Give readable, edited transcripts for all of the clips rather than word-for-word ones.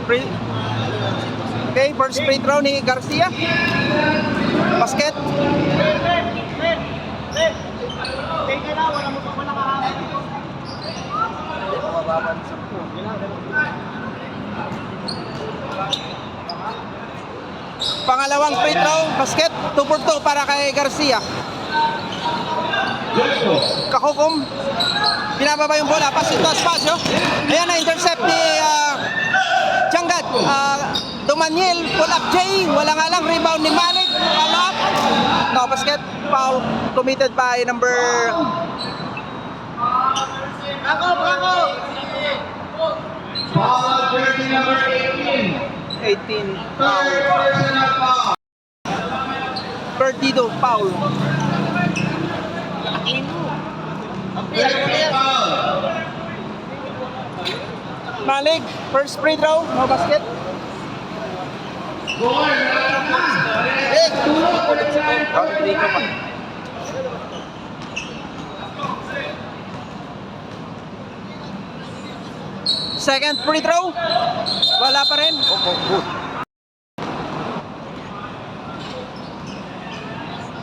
Free. Okay, first free throw ni Garcia. Basket. Pangalawang free throw, basket. 2 for 2 para kay Garcia. Kahukom. Pinababa yung bola, pass ito, espasyo. Ayan na, intercept ni Tianggat. Dumaniel, pull up Jay. Wala nga lang, rebound ni Malik. Follow up. No, basket. Foul committed by number... Bravo! Foul jersey number 18. 18. Foul. Perdido, foul. Malik, first free throw, no basket. Second free throw, wala pa rin.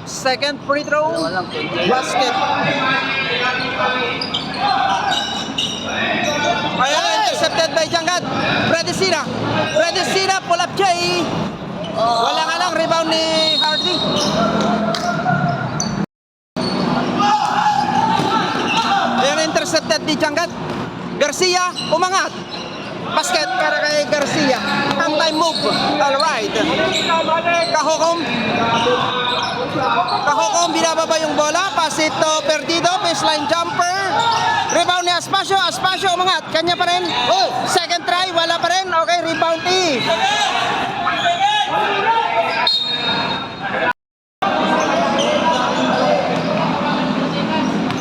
Second free throw, basket. Ayan, intercepted by Tianggat. Predesina, pull up Jay. Wala nga lang, rebound ni Hardy. Ayan, intercepted ni Tianggat. Garcia, umangat. Basket para kay Garcia. Anti-move. Alright. Kahukom, binababa yung bola. Pass ito, Perdido. Baseline jumper. Rebound ni Aspasio. Aspasio, umangat. Kanya pa rin. Second try, wala pa rin. Okay, rebound E.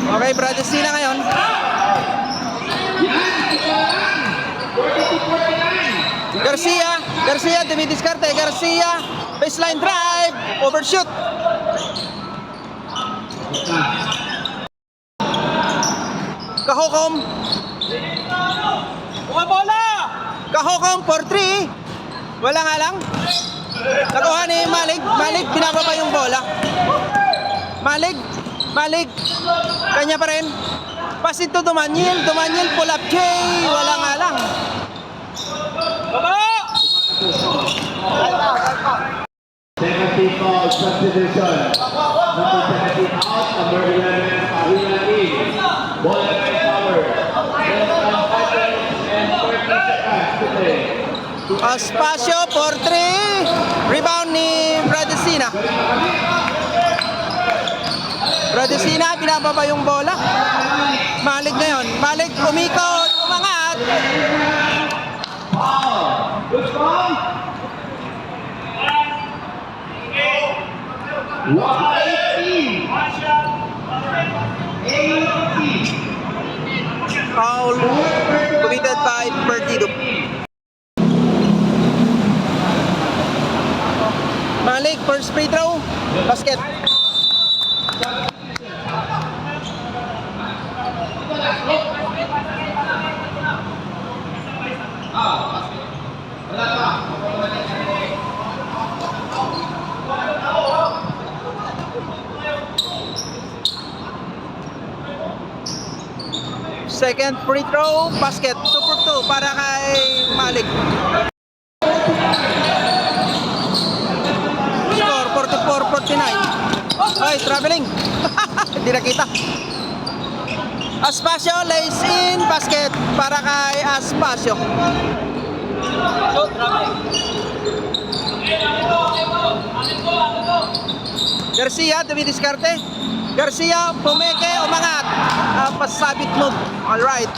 Okay, Bradesina ngayon. Garcia, dumidiskarte. Garcia, baseline drive, overshoot. Kahukom. Bola! Kahukom for 3. Wala nga lang. Nakuha ni Malik. Malik, binababa yung bola. Malik. Kanya pa rin. Pass ito Dumaniel, pull up J. Wala nga lang. Baba! 17 foul, substitution. Number 17 out, number 11, Pahula in. Ball and power. Less than 5 minutes and 30 seconds to play. Aspasio for 3. Rebound ni Bradesina. Binababa yung bola. Malik ngayon. Malik umikot, umangat. Good ball. 18. Foul committed by Perdido. Malik, first free throw, basket. Second free throw, basket. 2 for 2 para kay Malik. Score 44-49. Ay, traveling. Hindi nakita. Aspasio lays in, basket para kay Aspasio. Garcia, dumidiskarte. Garcia, pumeke, umangat. Pasabit move. Alright.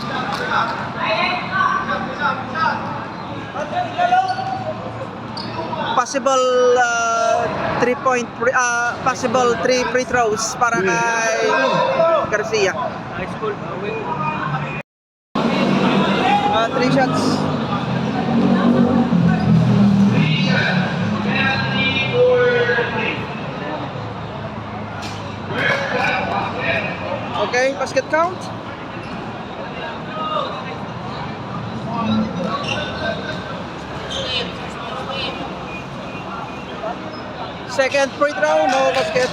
Possible 3 free throws para kay Garcia. 3 shots. Okay, basket count. Second free throw, no basket.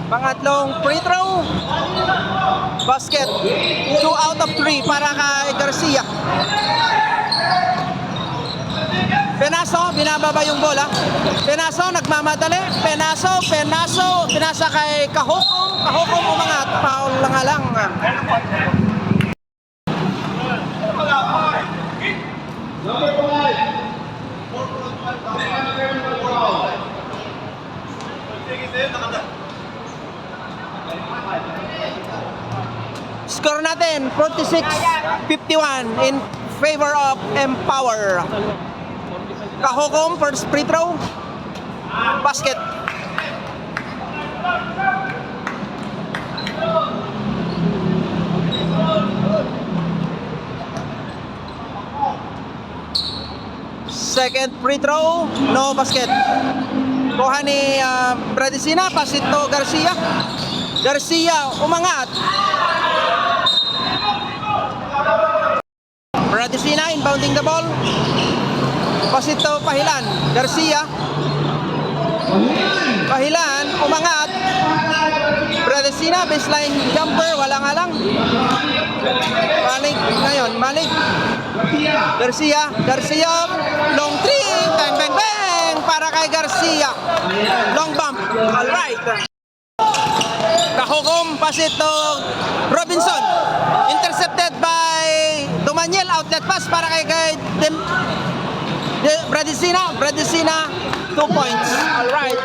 Pangatlong free throw, basket. 2 out of 3 para kay Garcia. Penaso, binababa yung bola. Penaso, nagmamadali. Pinasa kay Kahokong. Kahokong umangat. Foul lang nga lang. Number 5. Score natin, 46-51 in favor of Empower. Kahokong, first free throw. Basket. Second free throw, no basket. Kuha ni Bradesina, pasito Garcia. Garcia, umangat. Bradesina inbounding the ball. Pasito Pahilan. Garcia. Pahilan, umangat. Bradesina, baseline jumper, wala nga lang. Malik ngayon, Malik. Garcia, long three, bang bang bang para kay Garcia. Long bump, alright. Kahogom, pasito Robinson. Intercepted by Dumaniel, outlet pass para kay Bradesina. Bradesina, 2 points. Alright.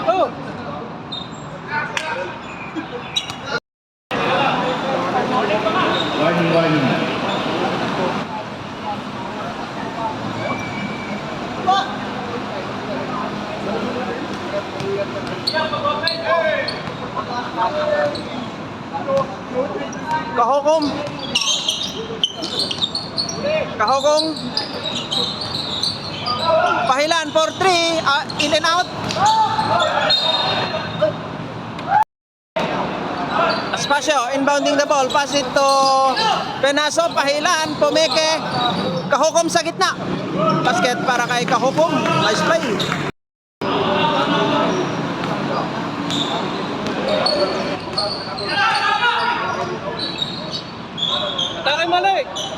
Oh. Warning. Kahogom. Pahilan for 3, in and out. Espasyo, inbounding the ball. Pass it to Penaso, Pahilan, Pumeke. Kahogom sa gitna. Basket para kay Kahogom. Nice play. Takay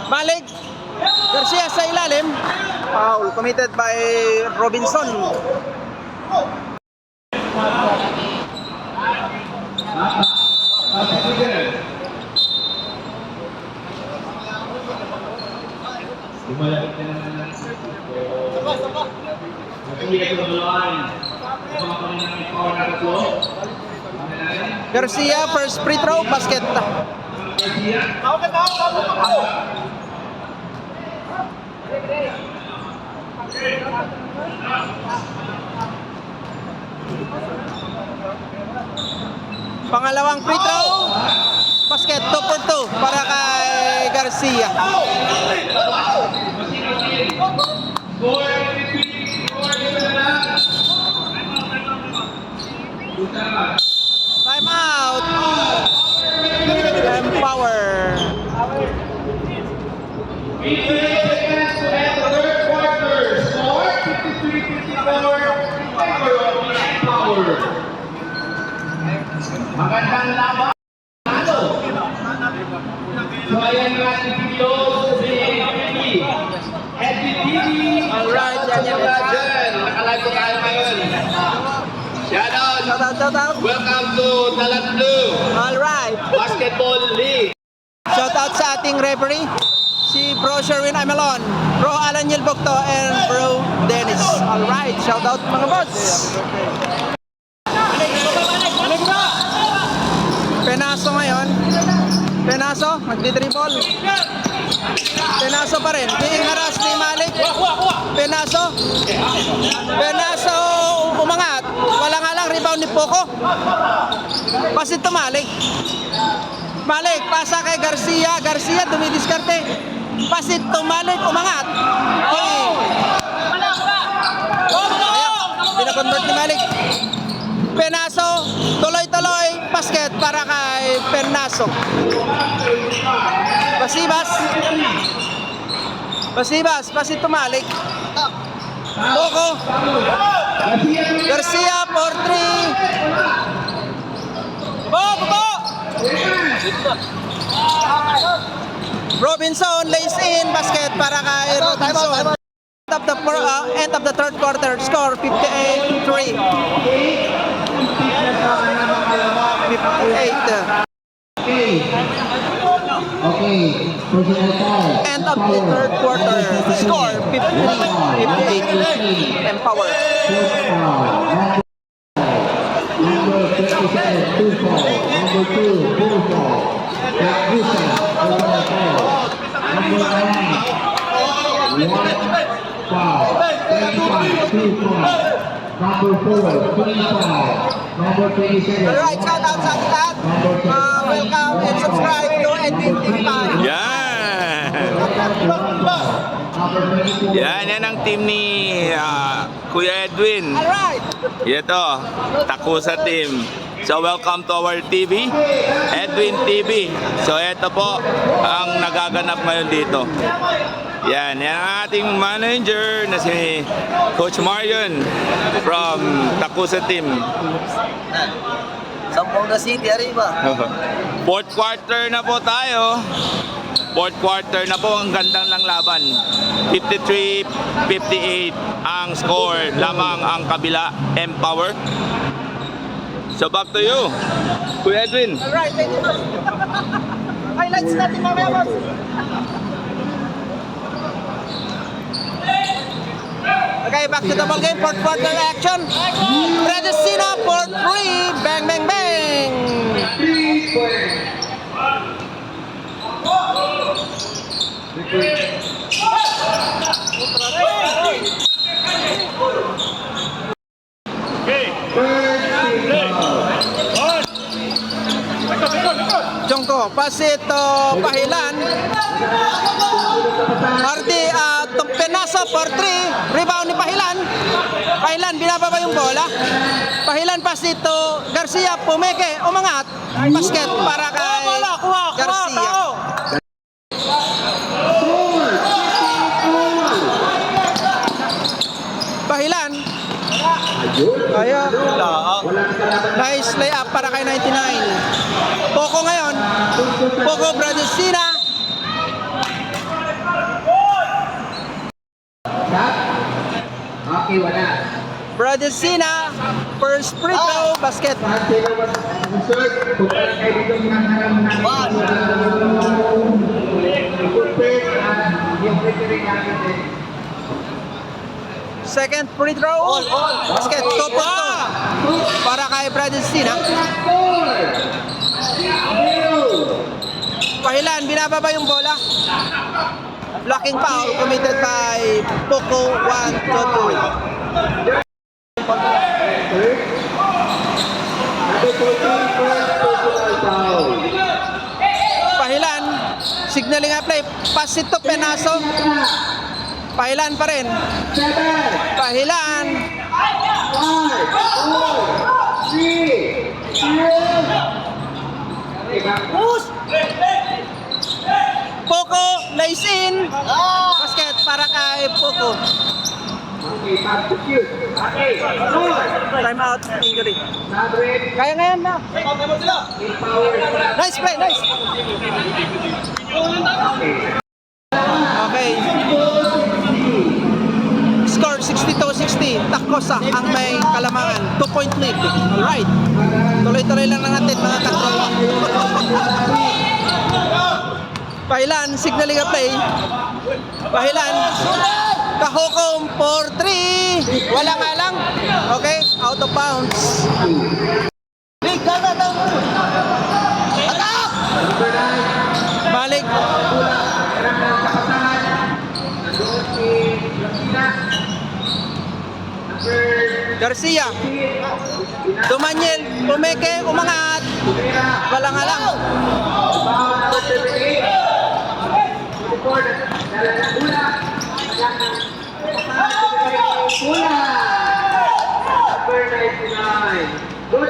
Malik. Garcia sa ilalim. Foul committed by Robinson. Lumalapit na naman na. Nakikita ko the line. Kasama ko rin ng power na tatlo. Garcia, first free throw, basket. Pangalawang free throw, basket, 2 for 2 para kay Garcia. Time out. Empower. 88 seconds to end the third quarter. Score 53-54. Favor of Empower. Magandang laban. Ano? So ayan nga si Pio si LBTV. Alright, yan. Nakalive ko tayo ngayon. Shoutout. Shout out. Welcome to Talat Blue Alright. Basketball League. Shout out sa ating referee, si Bro Sherwin Amelon, Bro Alan Yelbocto, and Bro Dennis. Alright, shout out mga boss. Penaso ngayon. Penaso, magdi-dribble. Penaso pa rin. Being harassed ni Malik. Penaso, umangat. Wala nga lang rebound ni Poco. Pasit to Malik. Malik, pasa kay Garcia. Garcia, dumidiskarte. Pasit tumalik, umangat. Okay. Ayan, pinakonvert ni Malik. Penaso, tuloy-tuloy, basket para kay Penaso. Basibas, pasit tumalik. Poco. Garcia for 3. Bobo! Robinson lays in, basket para kay Robinson. End of the third quarter, score 58-3. 58. Okay, personal foul. End of the third quarter, score 58. Empower. Number 37, two foul. Number 2, full foul. Tagusa, personal foul. Number 9, 1 foul. 25, 2 foul. Number 4, 3 foul. Number 27. Alright, shout out sa ating lahat. Welcome and subscribe to Edwin TV. Yan! Yan ang team ni Kuya Edwin. Alright. Ito, Takusa team. So welcome to our TV, Edwin TV. So ito po ang nagaganap ngayon dito. Yan ang ating manager na si Coach Marion from Takusa team. Zamboanga City, arriba. Fourth quarter na po tayo. Fourth quarter na po, ang gandang lang laban. 53-58 ang score. Lamang ang kabila, Empower. So back to you, Kuya Edwin. Alright, thank you. Highlights natin mamaya, boss. Okay, back to the ball game. Fourth quarter action. Predestina for 3. Bang, bang, bang. Jongko, pasito Pahilan. Marty Penaso for 3. Rebound ni Pahilan. Pahilan, binababa yung bola. Pahilan, pasito Garcia, pumeke, umangat. Basket para kay Garcia. Pahilan. Kaya, nice layup para kay 99. Poco ngayon. Poco Bradesina. Okay, wala. Bradesina. First free throw, basket. Second free throw, basket. 2 para kay Bradesina. Pahilan, binababa yung bola. Blocking foul committed by Poco 1-2. Pahilan, signaling a play. Pass it to Penaso. Pahilan pa rin. Pahilan. Poco lays in. Basket para kay Poco. Time out, injury. Kaya ngayon na. Nice play, nice. Okay. Score 62-60. Takosa ang may kalamangan. 2-point lead. Alright. Tuloy-tuloy lang natin mga katropa. Pahilan, signaling a play. Pahilan. Kahukom for 3. Wala nga lang. Okay, out of bounds. Balik. Garcia. Dumanyel, pumeke, umangat. Wala nga lang.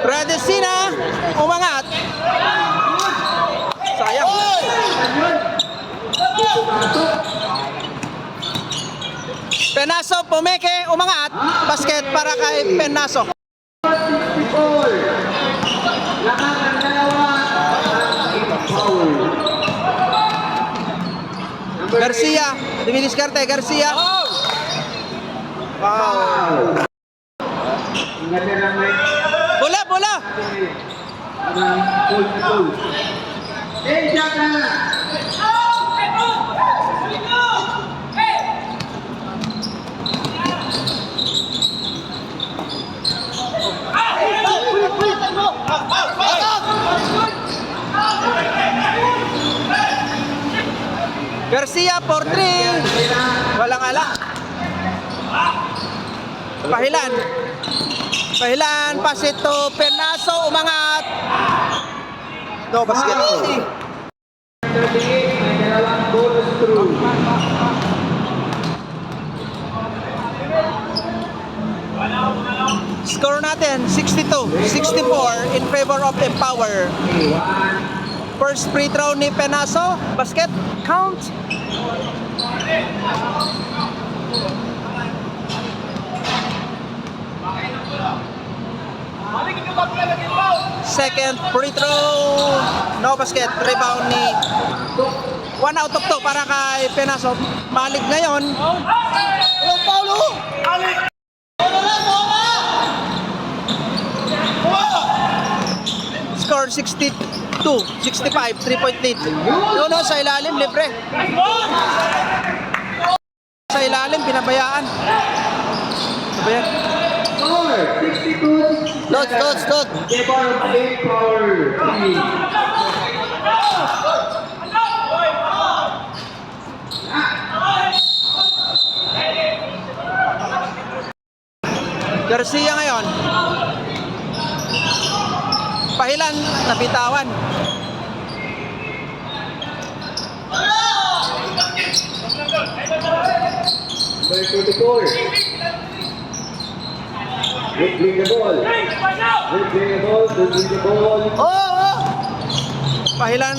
Radesina, umangat. Sayang. Penaso, Pumeke, umangat. Basket para kay Penaso. Garcia, dimidiskarte, Garcia. Wow. Bola, bola. Garcia for 3. Walang ala. Pahilan. Pahilan, pass it to Penaso, umangat. No basket. Score natin 62-64 in favor of Empower. First free throw ni Penaso, basket, count. Second free throw, no basket, rebound ni 1 out of 2 para kay Penaso. Malig ngayon. Hello, Paulo! Score 62-65, 3-point lead. No, sa ilalim, libre. Sa ilalim, pinabayaan. Load. Garcia ngayon. Pahilan, nabitawan. Dribbling the ball. Oh. Pahilan.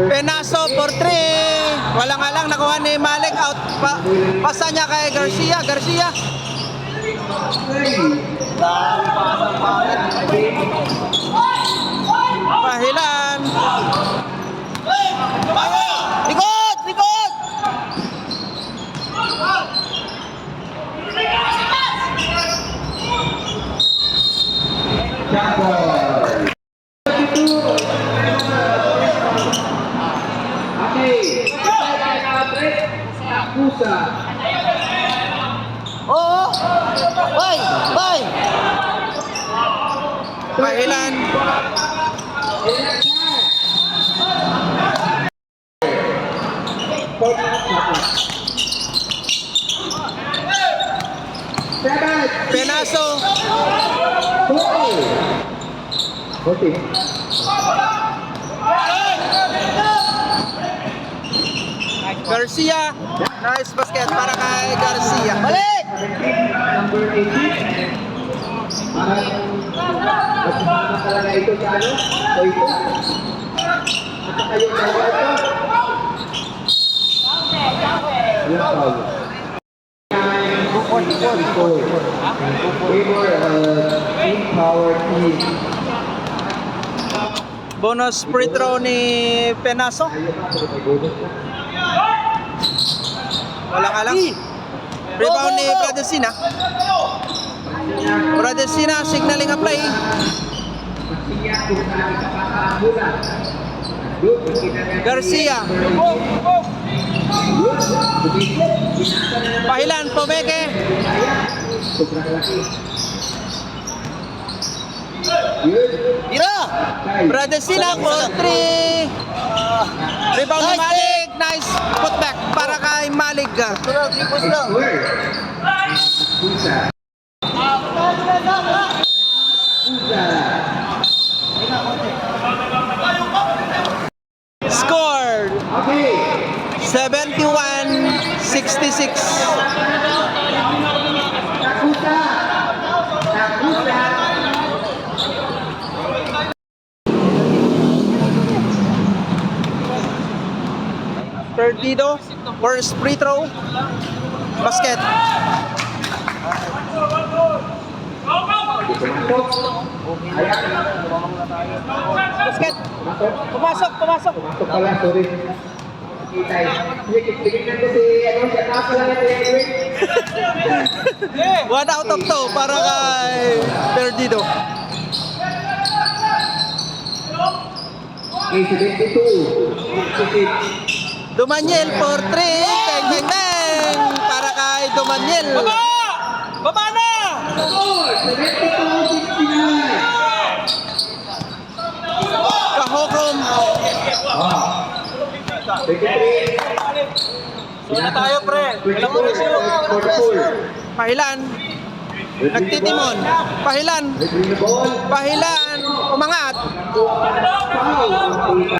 Penaso for 3. Walang alang, nakuha ni Malik out. Pasa niya kay Garcia. Pahilan. Likod! Oo. Bye. Pahilan. Penaso. Garcia. Nice basket para kay Garcia. Balik! Number 18. Parang talaga ito sa ano? O ito? At kayo talaga ito? Walang foul. Team power team. Bonus free throw ni Penaso. Walang alang. Rebound ni Bradesina signaling a play. Garcia. Pahilan, Pomeke. Bradesina for 3. Rebound ni Malik. Nice putback para kay Malik. Scored. Okay. Perdido. First free throw. Basket. Basket. Pumasok. Pasok pala, sorry. Kita eh. Tignan ko si, siya tapo lang ito yung Edwin. 1 out of 2 para kay Perdido. Okay, 72. Dumaniel for 3. Teng, teng, teng. Para kay Dumaniel. Baba na! 72-69. Kahokom. 23. Wala tayo, pre. Alam mo rin Pahilan. Nagtitimon. Pahilan. Pahilan. Umangat. Foul.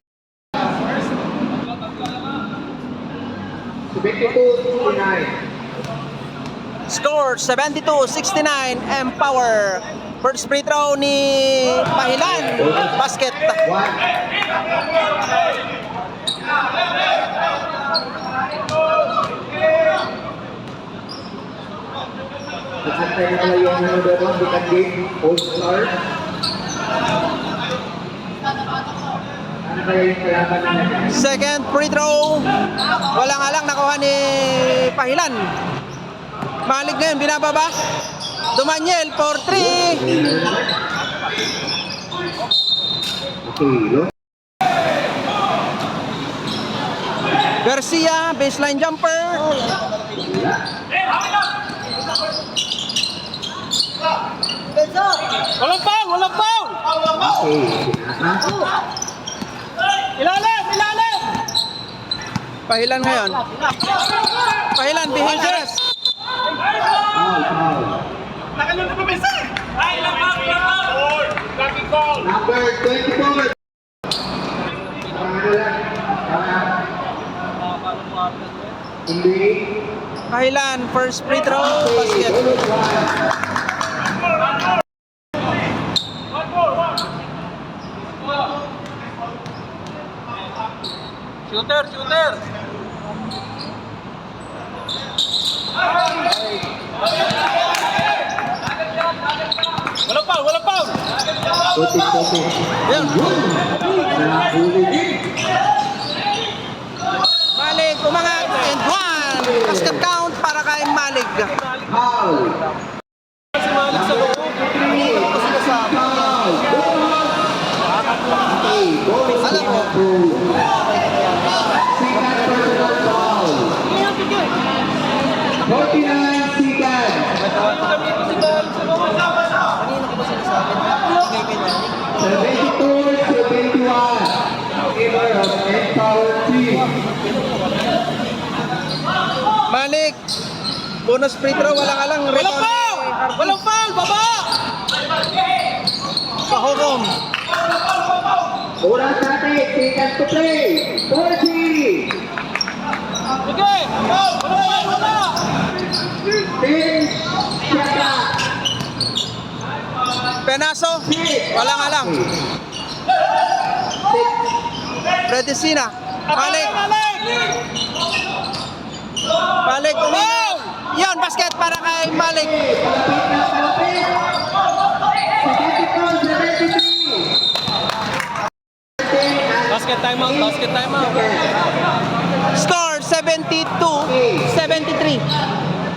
72-69. Score 72-69. Empower. First free throw ni Pahilan. Basket. 1. Nakantay na pala yung doon, bikan game, All-Star. Ano kaya yung kalaban na Second free throw. Wala nga lang nakuha ni Pahilan. Malik ngayon, binababa. Dumaniel for 3. Okay, Garcia, baseline jumper. Walang foul! Walang foul! okay. Ilalim! Ilalim! Pahilan ngayon. Pahilan, behind the rest. Foul, foul. Number 24. Ano lang? Hindi. Pahilan, first free throw, basket. Shooter, shooter! Walang foul, walang foul! Totik. Yan. Nahuli din. Malik, umangat, and 1. Basket count para kay Malik. Foul. Si Malik sa loob. Foul. Okay, goal is Alam mo. approved. Second personal foul. 49 seconds. 72-71. Favor of Empower team. Malik, bonus free throw, walang alang. Walang foul! Walang foul! Baba! Pahukom. Oras natin, seconds to play. 40. Sige! Wala! 10 seconds. Penaso, walang alang. Redesina. Malik. Malik, uminaw. Yan, basket para kay Malik. Palapit. 72-73. Basket timeout. Score 72-73.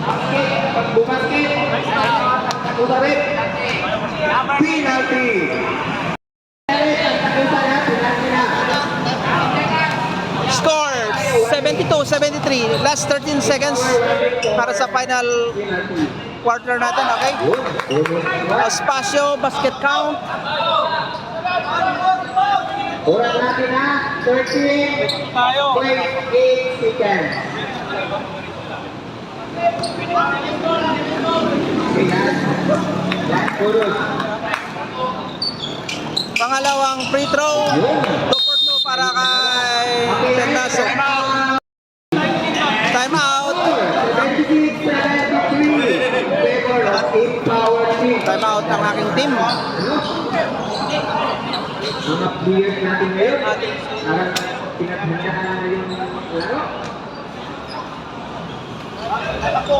Pag bumasket, umarit. Penalty. Score 72-73. Last 13 seconds para sa final quarter natin, okay? Espasyo, basket count. Oras natin na 13.8 seconds. Last oras. Pangalawang free throw. 2 for 2 para kay Penaso. Time out. 76-73. Favor of Empower team. Time out ng aking team. Mga players natin ngayon, parang pinaghandaan na yung laro. Takbo.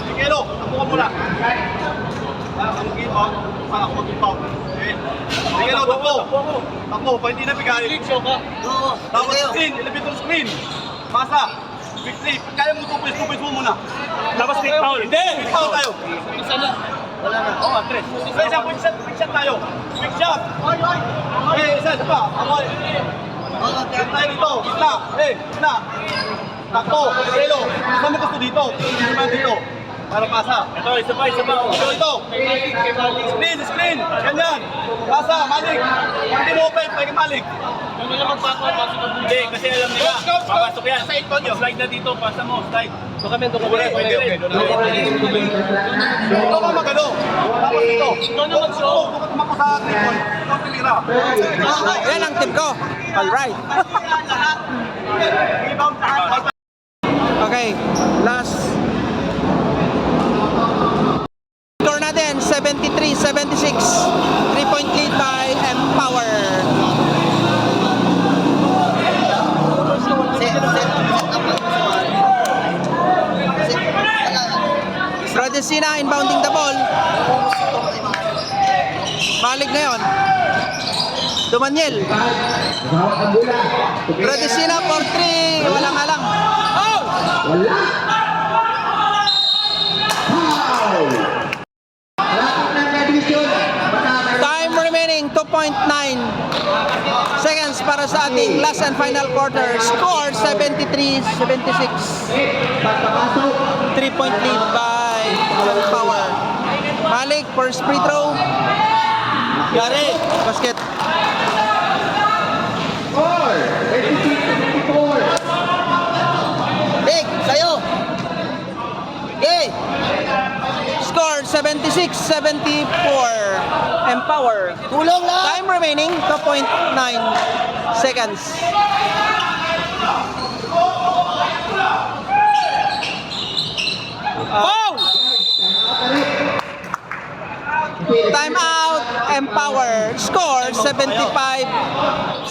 Miguelo, takbo ka muna. Ang gipa, para ako mag-ipaw. Miguelo, takbo. Takbo, pa hindi na bigay. Tapos screen, elevator screen. Pasa. Big three. Kaya mo tupis mo muna. Tapos quick foul. Hindi! Quick foul tayo. Isa na. Wala na. Oo, Andres. Quick shot tayo. Quick shot. Isa pa. Yan tayo dito. Gitna. Gitna. Takbo. Miguelo. Isa mo gusto dito. Isa mo dito. Para pasa. Ito, isa pa. Ito. Screen. Ganyan. Pasa, Malik. Hindi mo open, pwede Malik. Kung nila magpasok hindi, kasi alam nila, papasok yan. Slide na dito, pasa mo, slide. Doon kami. Okay. Ito ka magano. Tapos dito. Ito naman siya. Ito ka tumakbo sa tripod. Ito ang tinira. Yan ang tip ko. Alright. Rebound lahat. Okay, last score natin 73-76. 3-point lead by Empower. Radesina inbounding the ball. Balik ngayon. Dumaniel. Radesina for 3. Walang halang. Oh! Wala. Foul. Lapit ng addition. Time remaining 2.9 seconds para sa ating last and final quarter. Score 73-76. Pagpapasok. 3-point lead by Power. Malik for free throw. Yari, basket. Score. 86-74. Big, sayo. Okay. Score 76-74. Empower. Tulong lang. Time remaining 2.9 seconds. Foul! Time out. Empower. Score 75-76.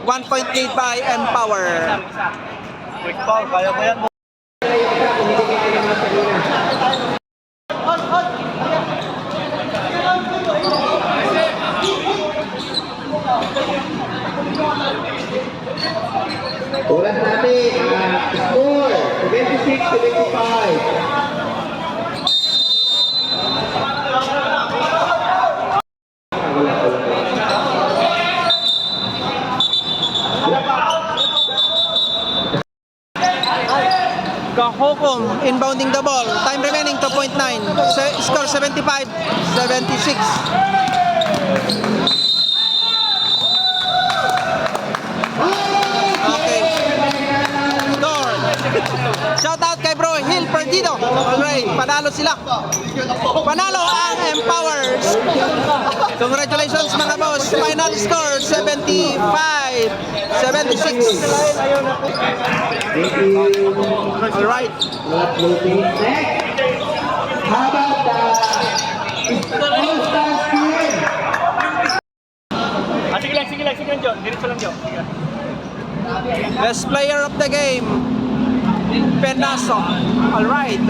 1-point lead by Empower. Quick foul. Kaya mo yan. Oras natin. Score. 76-75. Kahokom inbounding the ball. Time remaining 2.9. Score 75-76. Okay. Score. Shout out kay Bro Hill Perdido. Alright, panalo sila. Panalo ang Empowers. Congratulations mga boss. Final score 75-76. Thank you. Alright. Not looking next. How about all-star team? Sige lang, John. Diretso lang, John. Sige. Best player of the game. Penaso. Alright.